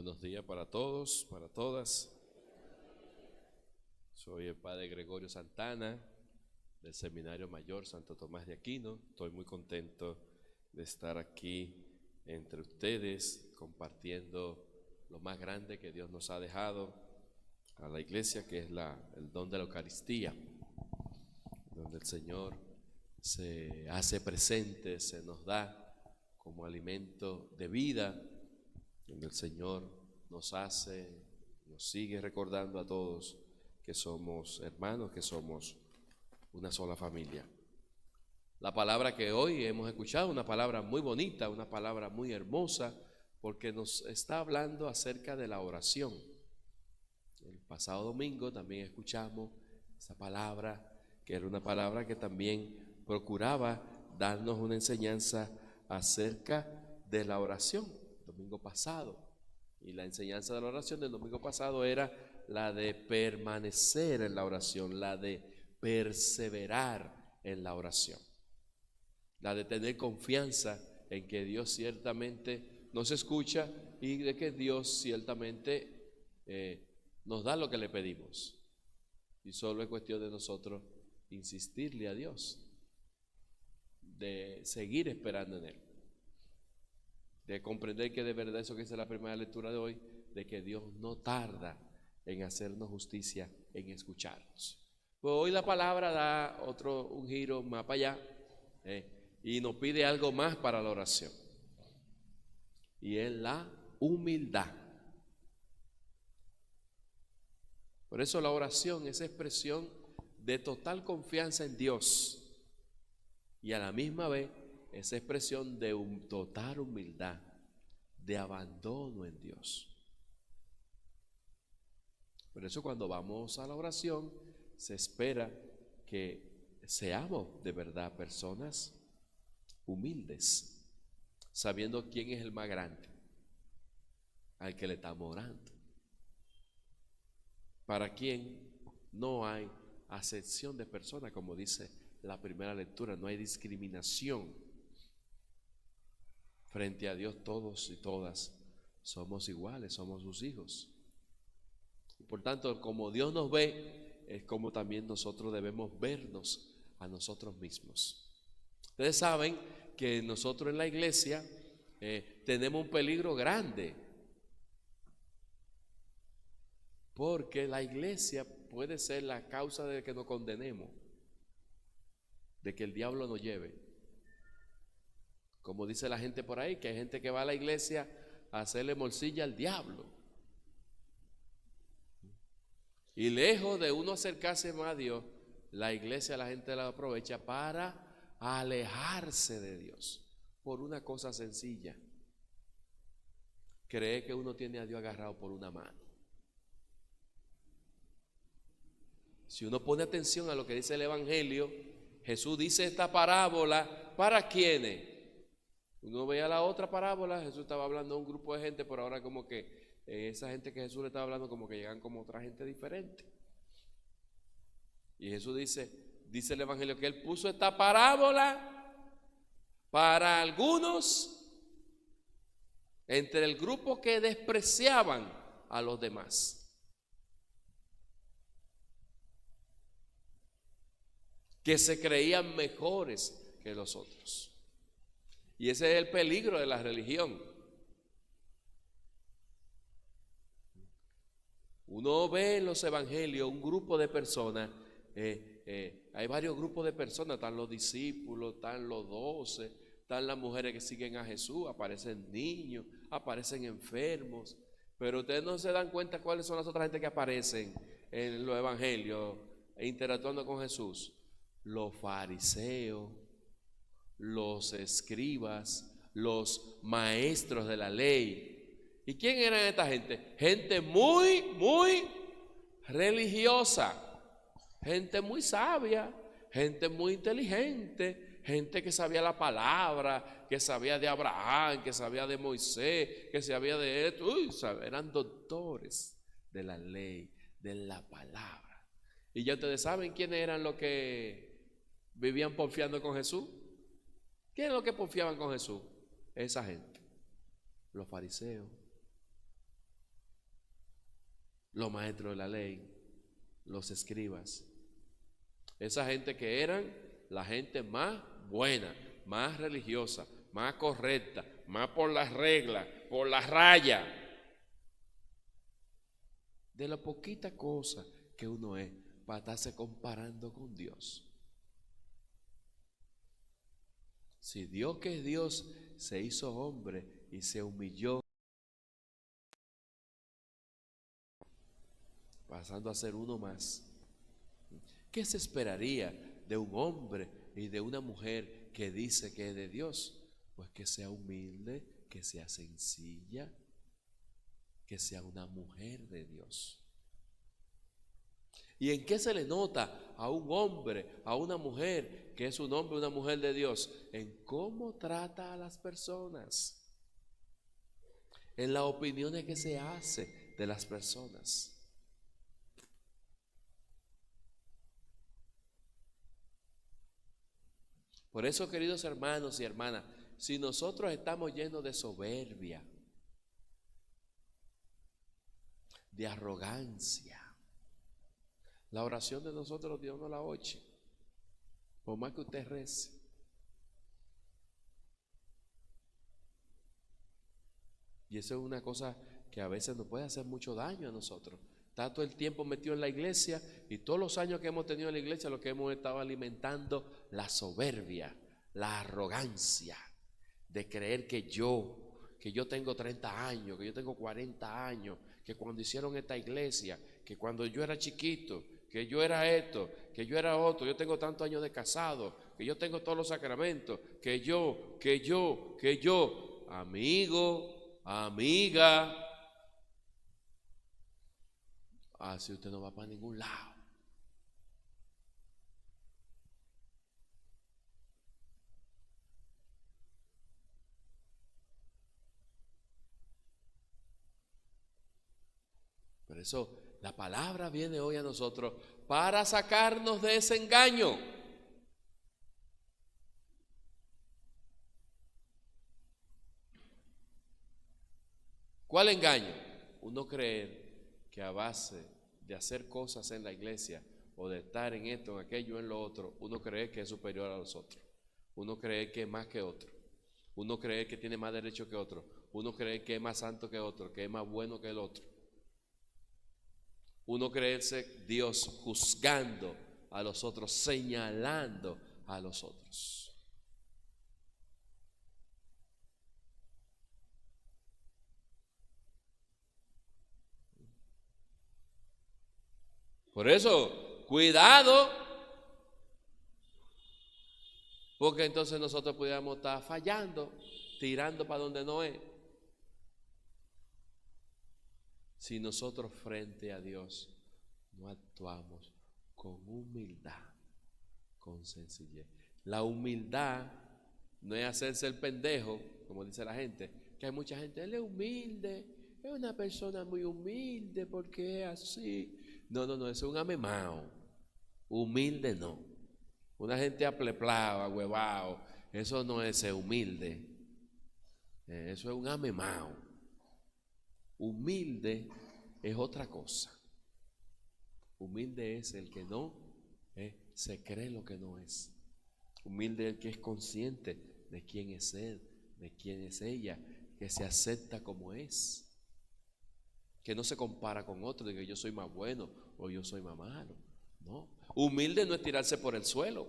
Buenos días para todos, para todas. Soy el padre Gregorio Santana del Seminario Mayor Santo Tomás de Aquino. Estoy muy contento de estar aquí entre ustedes compartiendo lo más grande que Dios nos ha dejado a la iglesia, que es el don de la Eucaristía, donde el Señor se hace presente, se nos da como alimento de vida, donde el Señor nos sigue recordando a todos que somos hermanos, que somos una sola familia. La palabra que hoy hemos escuchado, una palabra muy bonita, una palabra muy hermosa, porque nos está hablando acerca de la oración. El pasado domingo también escuchamos esa palabra, que era una palabra que también procuraba darnos una enseñanza acerca de la oración, el domingo pasado. Y la enseñanza de la oración del domingo pasado era la de permanecer en la oración, la de perseverar en la oración, la de tener confianza en que Dios ciertamente nos escucha y de que Dios ciertamente nos da lo que le pedimos. Y solo es cuestión de nosotros insistirle a Dios, de seguir esperando en Él, de comprender que de verdad eso que dice la primera lectura de hoy, de que Dios no tarda en hacernos justicia, en escucharnos. Pues hoy la palabra da un giro más para allá y nos pide algo más para la oración, y es la humildad. Por eso la oración es expresión de total confianza en Dios y a la misma vez es expresión de total humildad, de abandono en Dios. Por eso cuando vamos a la oración se espera que seamos de verdad personas humildes, sabiendo quién es el más grande, al que le estamos orando, para quien no hay acepción de personas, como dice la primera lectura, no hay discriminación. Frente a Dios todos y todas somos iguales, somos sus hijos. Y por tanto, como Dios nos ve, es como también nosotros debemos vernos a nosotros mismos. Ustedes saben que nosotros en la iglesia tenemos un peligro grande, porque la iglesia puede ser la causa de que nos condenemos, de que el diablo nos lleve. Como dice la gente por ahí, que hay gente que va a la iglesia a hacerle morcilla al diablo. Y lejos de uno acercarse más a Dios, la iglesia, la gente la aprovecha para alejarse de Dios por una cosa sencilla: cree que uno tiene a Dios agarrado por una mano. Si uno pone atención a lo que dice el Evangelio, Jesús dice esta parábola, ¿para quiénes? Uno veía la otra parábola, Jesús estaba hablando a un grupo de gente, pero ahora como que esa gente que Jesús le estaba hablando como que llegan como otra gente diferente. Y Jesús dice el Evangelio que Él puso esta parábola para algunos entre el grupo que despreciaban a los demás, que se creían mejores que los otros. Y ese es el peligro de la religión. Uno ve en los evangelios un grupo de personas, hay varios grupos de personas, están los discípulos, están los 12, están las mujeres que siguen a Jesús, aparecen niños, aparecen enfermos, pero ustedes no se dan cuenta cuáles son las otras gente que aparecen en los evangelios interactuando con Jesús: los fariseos, los escribas, los maestros de la ley. ¿Y quién eran esta gente? Gente muy, muy religiosa, gente muy sabia, gente muy inteligente, gente que sabía la palabra, que sabía de Abraham, que sabía de Moisés, que sabía de esto. Eran doctores de la ley, de la palabra. Y ya ustedes saben quiénes eran los que vivían porfiando con Jesús. ¿Quién es lo que porfiaban con Jesús? Esa gente, los fariseos, los maestros de la ley, los escribas. Esa gente que eran la gente más buena, más religiosa, más correcta, más por las reglas, por las rayas. De la poquita cosa que uno es para estarse comparando con Dios. Si Dios, que es Dios, se hizo hombre y se humilló, pasando a ser uno más, ¿qué se esperaría de un hombre y de una mujer que dice que es de Dios? Pues que sea humilde, que sea sencilla, que sea una mujer de Dios. ¿Y en qué se le nota a un hombre, a una mujer que es un hombre, una mujer de Dios? En cómo trata a las personas, en las opiniones que se hace de las personas. Por eso, queridos hermanos y hermanas, si nosotros estamos llenos de soberbia, de arrogancia, la oración de nosotros Dios no la oye, por más que usted rece. Y eso es una cosa que a veces nos puede hacer mucho daño a nosotros. Está todo el tiempo metido en la iglesia, y todos los años que hemos tenido en la iglesia, lo que hemos estado alimentando, la soberbia, la arrogancia de creer que yo tengo 30 años, que yo tengo 40 años, que cuando hicieron esta iglesia, que cuando yo era chiquito, que yo era esto, que yo era otro, yo tengo tantos años de casado, que yo tengo todos los sacramentos, que yo, amigo, amiga, así usted no va para ningún lado. Por eso la palabra viene hoy a nosotros para sacarnos de ese engaño. ¿Cuál engaño? Uno creer que a base de hacer cosas en la iglesia o de estar en esto, en aquello, en lo otro, uno cree que es superior a los otros. Uno cree que es más que otro. Uno cree que tiene más derecho que otro. Uno cree que es más santo que otro, que es más bueno que el otro. Uno creerse Dios juzgando a los otros, señalando a los otros. Por eso, cuidado, porque entonces nosotros pudiéramos estar fallando, tirando para donde no es. Si nosotros frente a Dios no actuamos con humildad, con sencillez. La humildad no es hacerse el pendejo, como dice la gente, que hay mucha gente, él es humilde, es una persona muy humilde porque es así. No, eso es un amemao. Humilde no. Una gente apleplao, agüevao, eso no es ser humilde. Eso es un amemao. Humilde es otra cosa. Humilde es el que no se cree lo que no es. Humilde es el que es consciente de quién es él, de quién es ella, que se acepta como es, que no se compara con otro, de que yo soy más bueno o yo soy más malo. No, humilde no es tirarse por el suelo,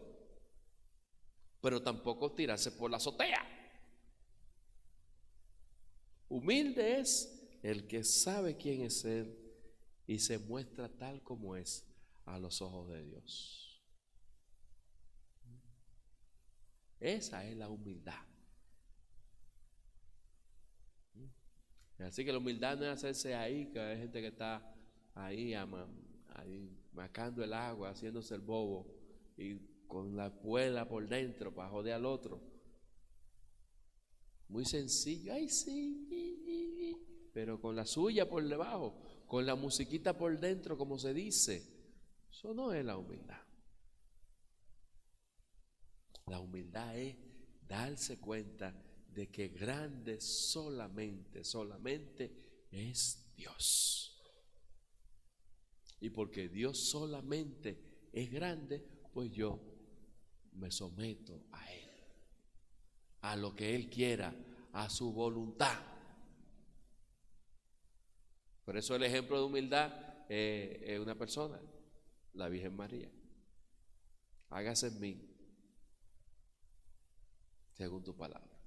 pero tampoco tirarse por la azotea. Humilde es el que sabe quién es él y se muestra tal como es a los ojos de Dios. Esa es la humildad. Así que la humildad no es hacerse ahí, que hay gente que está ahí, ahí macando el agua, haciéndose el bobo y con la puela por dentro para joder al otro. Muy sencillo, ay sí, pero con la suya por debajo, con la musiquita por dentro, como se dice. Eso no es la humildad. La humildad es darse cuenta de que grande solamente es Dios. Y porque Dios solamente es grande, pues yo me someto a Él, a lo que Él quiera, a su voluntad. Por eso el ejemplo de humildad es una persona, la Virgen María. Hágase en mí según tu palabra.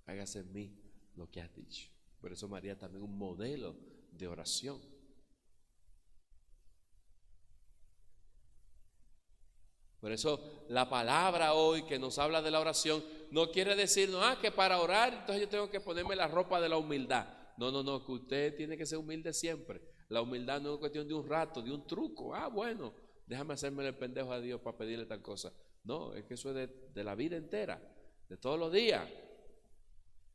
Hágase en mí lo que has dicho. Por eso María también es un modelo de oración. Por eso la palabra hoy que nos habla de la oración no quiere decirnos, que para orar entonces yo tengo que ponerme la ropa de la humildad. No, que usted tiene que ser humilde siempre. La humildad no es cuestión de un rato, de un truco. Bueno, déjame hacerme el pendejo a Dios para pedirle tal cosa. No, es que eso es de la vida entera, de todos los días.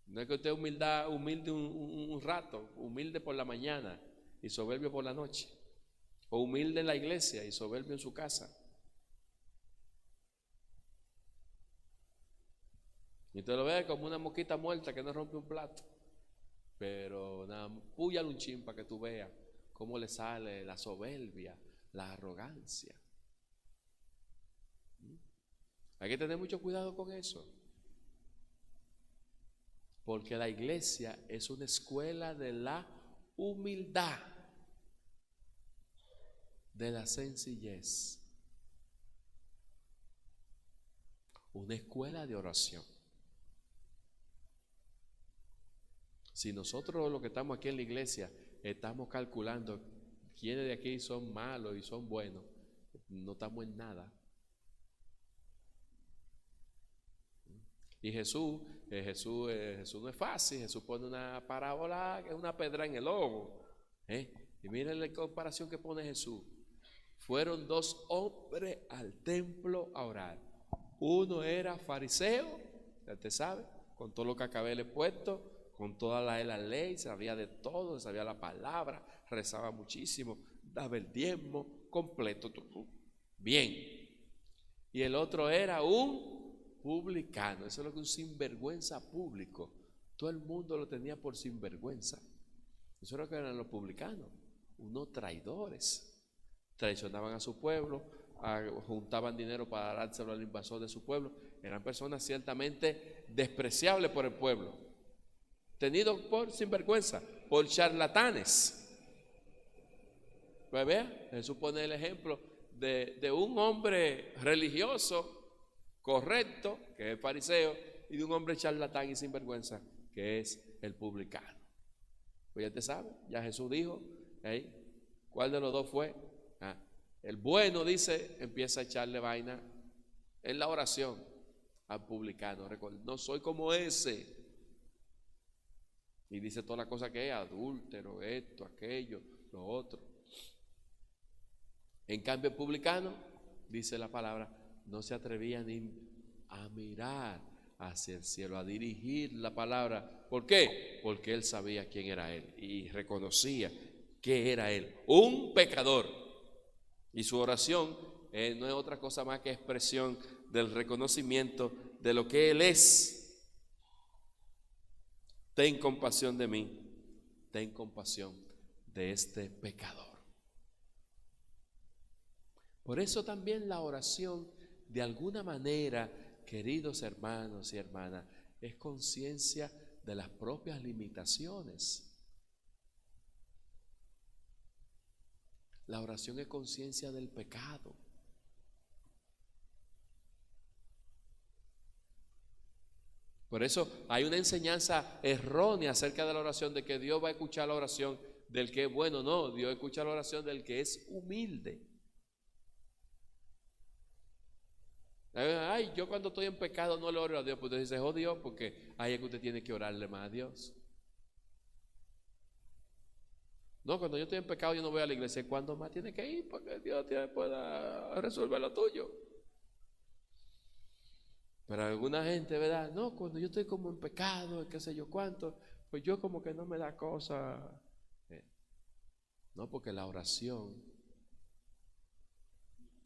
No es que usted humilde un rato, humilde por la mañana y soberbio por la noche. O humilde en la iglesia y soberbio en su casa. Y usted lo ve como una mosquita muerta que no rompe un plato. Pero nada, púyale un chin para que tú veas cómo le sale la soberbia, la arrogancia. Hay que tener mucho cuidado con eso. Porque la iglesia es una escuela de la humildad, de la sencillez. Una escuela de oración. Si nosotros los que estamos aquí en la iglesia estamos calculando quiénes de aquí son malos y son buenos, no estamos en nada. Y Jesús no es fácil. Jesús pone una parábola que es una pedra en el ojo. Y miren la comparación que pone Jesús. Fueron 2 hombres al templo a orar. Uno era fariseo, ya usted sabe, con todo lo que acabé le puesto, con toda la ley, sabía de todo, sabía la palabra, rezaba muchísimo, daba el diezmo completo. Bien. Y el otro era un publicano. Eso es lo que un sinvergüenza público. Todo el mundo lo tenía por sinvergüenza. Eso es lo que eran los publicanos, unos traidores. Traicionaban a su pueblo, juntaban dinero para dárselo al invasor de su pueblo. Eran personas ciertamente despreciables por el pueblo, tenidos por sinvergüenza, por charlatanes. Pues vea, Jesús pone el ejemplo de un hombre religioso correcto, que es el fariseo, y de un hombre charlatán y sinvergüenza, que es el publicano. Pues ya te sabe, ya Jesús dijo, ¿cuál de los dos fue? El bueno, dice, empieza a echarle vaina en la oración al publicano. Recuerda, no soy como ese. Y dice toda la cosa que es, adúltero, esto, aquello, lo otro. En cambio el publicano, dice la palabra, no se atrevía ni a mirar hacia el cielo, a dirigir la palabra. ¿Por qué? Porque él sabía quién era él y reconocía que era él, un pecador. Y su oración no es otra cosa más que expresión del reconocimiento de lo que él es. Ten compasión de mí, ten compasión de este pecador. Por eso también la oración, de alguna manera, queridos hermanos y hermanas, es conciencia de las propias limitaciones. La oración es conciencia del pecado. Por eso hay una enseñanza errónea acerca de la oración, de que Dios va a escuchar la oración del que es bueno. No, Dios escucha la oración del que es humilde. Yo cuando estoy en pecado no le oro a Dios. Pues usted dice, Dios, porque ahí es que usted tiene que orarle más a Dios. No, cuando yo estoy en pecado yo no voy a la iglesia. ¿Cuándo más tiene que ir? Porque Dios pueda resolver lo tuyo. Pero alguna gente, ¿verdad? No, cuando yo estoy como en pecado, qué sé yo cuánto, pues yo como que no me da cosa. No, porque la oración,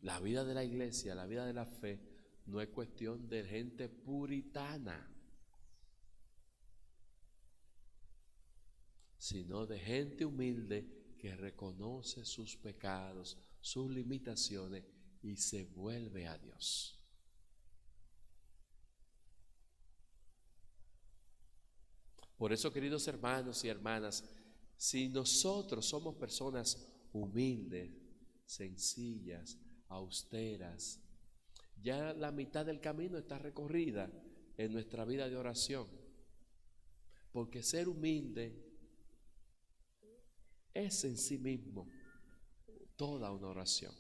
la vida de la iglesia, la vida de la fe, no es cuestión de gente puritana, sino de gente humilde que reconoce sus pecados, sus limitaciones y se vuelve a Dios. Por eso, queridos hermanos y hermanas, si nosotros somos personas humildes, sencillas, austeras, ya la mitad del camino está recorrida en nuestra vida de oración. Porque ser humilde es en sí mismo toda una oración.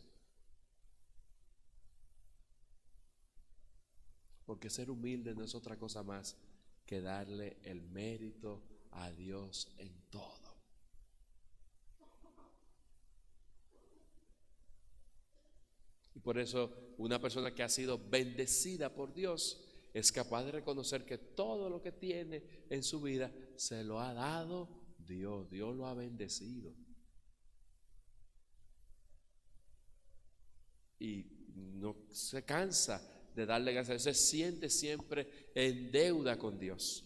Porque ser humilde no es otra cosa más que darle el mérito a Dios en todo. Y por eso una persona que ha sido bendecida por Dios es capaz de reconocer que todo lo que tiene en su vida se lo ha dado Dios. Dios lo ha bendecido. Y no se cansa de darle gracias. Se siente siempre en deuda con Dios.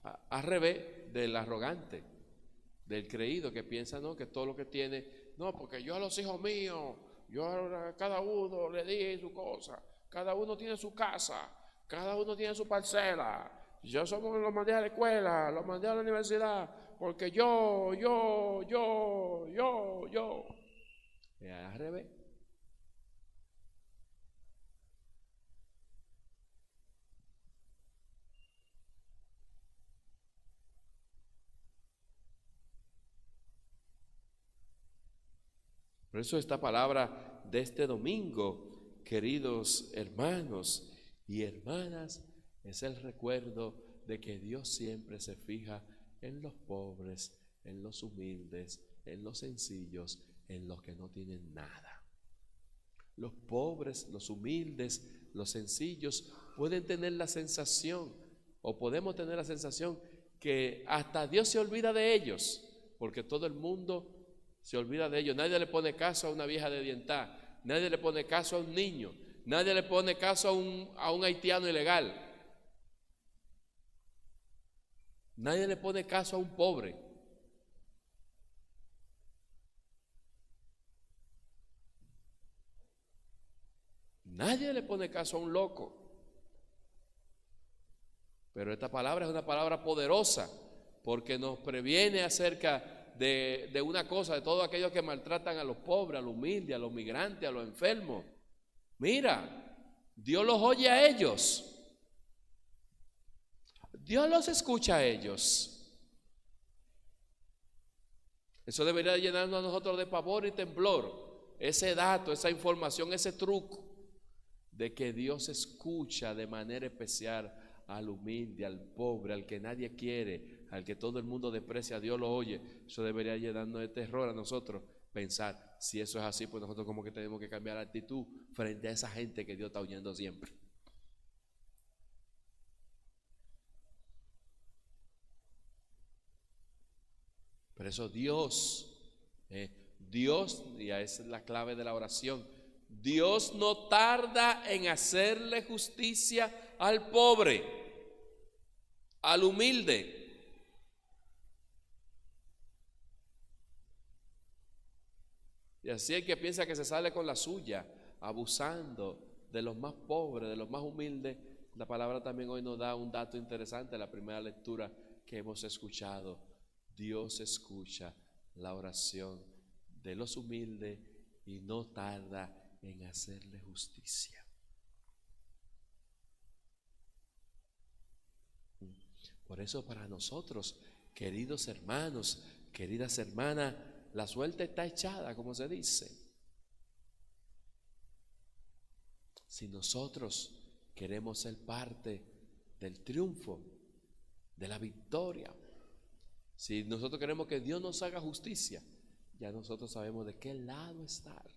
Al revés del arrogante, del creído que piensa, no, que todo lo que tiene, no, porque yo a los hijos míos, yo a cada uno le di su cosa, cada uno tiene su casa, cada uno tiene su parcela, yo los mandé a la escuela, los mandé a la universidad, porque yo. Al revés. Por eso esta palabra de este domingo, queridos hermanos y hermanas, es el recuerdo de que Dios siempre se fija en los pobres, en los humildes, en los sencillos, en los que no tienen nada. Los pobres, los humildes, los sencillos pueden tener la sensación, o podemos tener la sensación, que hasta Dios se olvida de ellos, porque todo el mundo se olvida de ellos. Nadie le pone caso a una vieja de dientá, nadie le pone caso a un niño, nadie le pone caso a un haitiano ilegal, nadie le pone caso a un pobre. Nadie le pone caso a un loco. Pero esta palabra es una palabra poderosa porque nos previene acerca de una cosa, de todos aquellos que maltratan a los pobres, a los humildes, a los migrantes, a los enfermos. Mira, Dios los oye a ellos. Dios los escucha a ellos. Eso debería llenarnos a nosotros de pavor y temblor. Ese dato, esa información, ese truco de que Dios escucha de manera especial al humilde, al pobre, al que nadie quiere, al que todo el mundo desprecia. Dios lo oye. Eso debería llenarnos de terror a nosotros. Pensar, si eso es así, pues nosotros como que tenemos que cambiar la actitud frente a esa gente que Dios está oyendo siempre. Por eso Dios, y esa es la clave de la oración, Dios no tarda en hacerle justicia al pobre, al humilde. Y así el que piensa que se sale con la suya, abusando de los más pobres, de los más humildes. La palabra también hoy nos da un dato interesante, la primera lectura que hemos escuchado. Dios escucha la oración de los humildes y no tarda en hacerle justicia. Por eso para nosotros, queridos hermanos, queridas hermanas, la suerte está echada, como se dice. Si nosotros queremos ser parte del triunfo, de la victoria, si nosotros queremos que Dios nos haga justicia, ya nosotros sabemos de qué lado estar,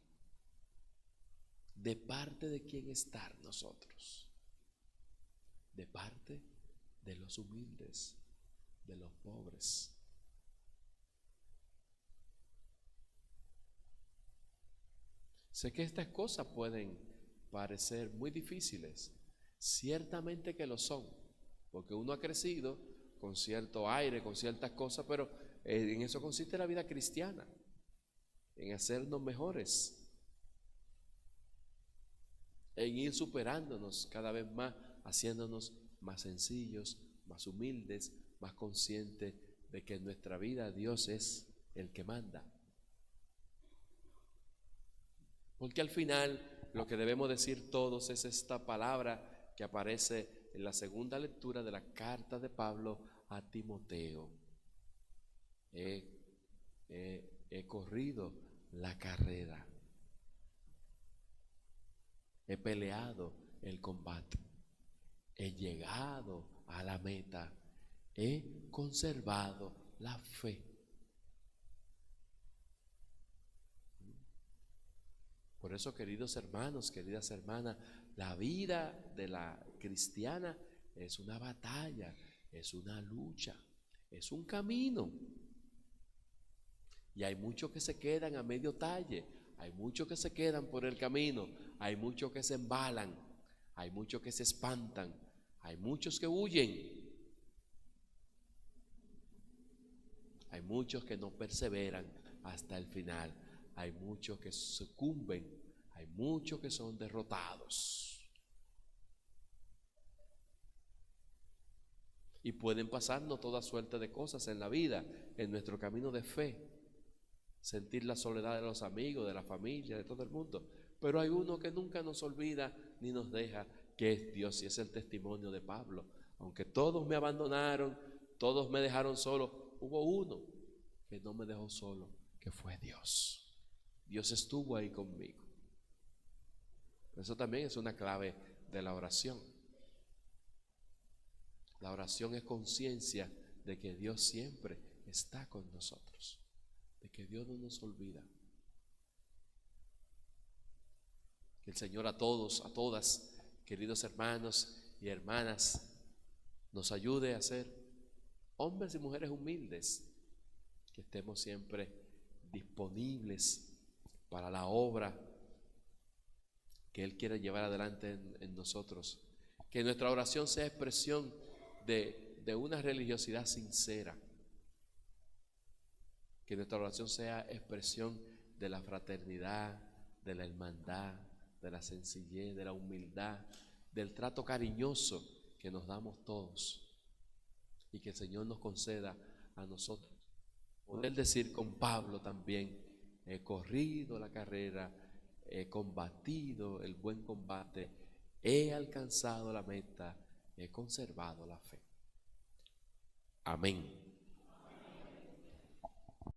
de parte de quién estar nosotros, de parte de los humildes, de los pobres. Sé que estas cosas pueden parecer muy difíciles, ciertamente que lo son, porque uno ha crecido con cierto aire, con ciertas cosas, pero en eso consiste la vida cristiana, en hacernos mejores, en ir superándonos cada vez más, haciéndonos más sencillos, más humildes, más conscientes de que en nuestra vida Dios es el que manda. Porque al final lo que debemos decir todos es esta palabra que aparece en la segunda lectura de la carta de Pablo a Timoteo. He corrido la carrera, he peleado el combate, he llegado a la meta, he conservado la fe. Por eso, queridos hermanos, queridas hermanas, la vida de la cristiana es una batalla, es una lucha, es un camino. Y hay muchos que se quedan a medio talle, hay muchos que se quedan por el camino, hay muchos que se embalan, hay muchos que se espantan, hay muchos que huyen, hay muchos que no perseveran hasta el final, hay muchos que sucumben, hay muchos que son derrotados. Y pueden pasarnos toda suerte de cosas en la vida, en nuestro camino de fe. Sentir la soledad de los amigos, de la familia, de todo el mundo. Pero hay uno que nunca nos olvida ni nos deja, que es Dios, y es el testimonio de Pablo. Aunque todos me abandonaron, todos me dejaron solo, hubo uno que no me dejó solo, que fue Dios. Dios estuvo ahí conmigo. Eso también es una clave de la oración. La oración es conciencia de que Dios siempre está con nosotros, de que Dios no nos olvida. Que el Señor a todos, a todas, queridos hermanos y hermanas, nos ayude a ser hombres y mujeres humildes, que estemos siempre disponibles para la obra que Él quiere llevar adelante en nosotros. Que nuestra oración sea expresión de una religiosidad sincera. Que nuestra oración sea expresión de la fraternidad, de la hermandad, de la sencillez, de la humildad, del trato cariñoso que nos damos todos. Y que el Señor nos conceda a nosotros poder decir con Pablo también: he corrido la carrera, he combatido el buen combate, he alcanzado la meta, he conservado la fe. Amén.